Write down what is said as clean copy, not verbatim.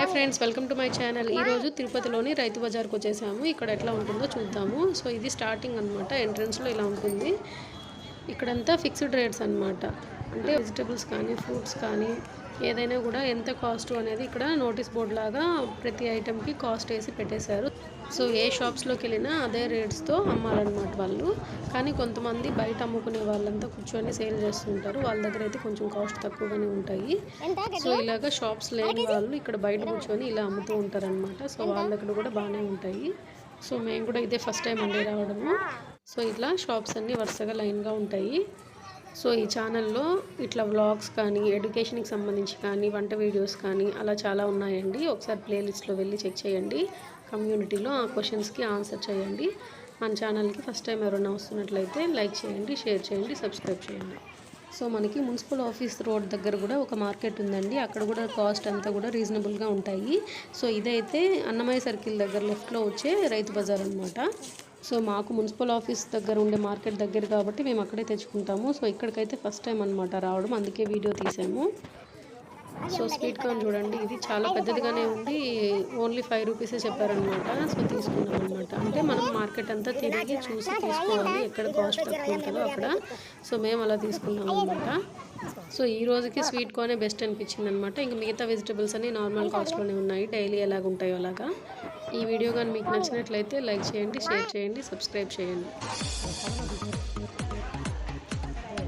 Hi friends, welcome to my channel. ఈరోజు తిరుపతిలోని రైతు బజార్కి వచ్చేసాము. ఇక్కడ ఎట్లా ఉంటుందో చూద్దాము. సో ఇది స్టార్టింగ్ అనమాట. ఎంట్రన్స్లో ఇలా ఉంటుంది. ఇక్కడంతా ఫిక్స్డ్ రేట్స్ అనమాట. అంటే వెజిటబుల్స్ కానీ ఫ్రూట్స్ కానీ ఏదైనా కూడా ఎంత కాస్ట్ అనేది ఇక్కడ నోటీస్ బోర్డు లాగా ప్రతి ఐటెంకి కాస్ట్ వేసి పెట్టేశారు. సో ఏ షాప్స్లోకి వెళ్ళినా అదే రేట్స్తో అమ్మాలన్నమాట వాళ్ళు. కానీ కొంతమంది బయట అమ్ముకునే వాళ్ళంతా కూర్చొని సేల్ చేస్తుంటారు. వాళ్ళ దగ్గర అయితే కొంచెం కాస్ట్ తక్కువగానే ఉంటాయి. సో ఇలాగ షాప్స్ లేని వాళ్ళు ఇక్కడ బయట కూర్చొని ఇలా అమ్ముతూ ఉంటారనమాట. సో వాళ్ళ దగ్గర కూడా బాగానే ఉంటాయి. సో మేము కూడా ఇదే ఫస్ట్ టైం అండి రావడము. సో ఇట్లా షాప్స్ అన్నీ వరుసగా లైన్గా ఉంటాయి. సో ఈ ఛానల్లో ఇట్లా వ్లాగ్స్ కానీ ఎడ్యుకేషన్కి సంబంధించి కానీ వంట వీడియోస్ కానీ అలా చాలా ఉన్నాయండి. ఒకసారి ప్లేలిస్ట్లో వెళ్ళి చెక్ చేయండి. కమ్యూనిటీలో ఆ క్వశ్చన్స్కి ఆన్సర్ చేయండి. మన ఛానల్కి ఫస్ట్ టైం ఎవరైనా వస్తున్నట్లయితే లైక్ చేయండి, షేర్ చేయండి, సబ్స్క్రైబ్ చేయండి. సో మనకి మున్సిపల్ ఆఫీస్ రోడ్ దగ్గర కూడా ఒక మార్కెట్ ఉందండి. అక్కడ కూడా కాస్ట్ అంతా కూడా రీజనబుల్గా ఉంటాయి. సో ఇదైతే అన్నమయ్య సర్కిల్ దగ్గర లెఫ్ట్లో వచ్చే రైతు బజార్ అనమాట. సో మాకు మున్సిపల్ ఆఫీస్ దగ్గర ఉండే మార్కెట్ దగ్గర కాబట్టి మేము అక్కడే తెచ్చుకుంటాము. సో ఇక్కడికైతే ఫస్ట్ టైం అనమాట రావడం, అందుకే వీడియో తీసాము. సో స్వీట్ కార్న్ చూడండి, ఇది చాలా పెద్దదిగానే ఉంది. ఓన్లీ 5 రూపీసే చెప్పారనమాట. సో తీసుకున్నాం అనమాట. అంటే మనం మార్కెట్ అంతా తిరిగి చూసి తీసుకోవాలి, ఎక్కడ కాస్ట్ తక్కువ ఉంటుందో అక్కడ. సో మేము అలా తీసుకున్నాం అనమాట. సో ఈ రోజుకి స్వీట్ కార్నే బెస్ట్ అనిపించింది అనమాట. ఇంకా మిగతా వెజిటబుల్స్ అన్నీ నార్మల్ కాస్ట్లోనే ఉన్నాయి, డైలీ ఎలాగ ఉంటాయో అలాగా. ఈ వీడియో కానీ మీకు నచ్చినట్లయితే లైక్ చేయండి, షేర్ చేయండి, సబ్స్క్రైబ్ చేయండి.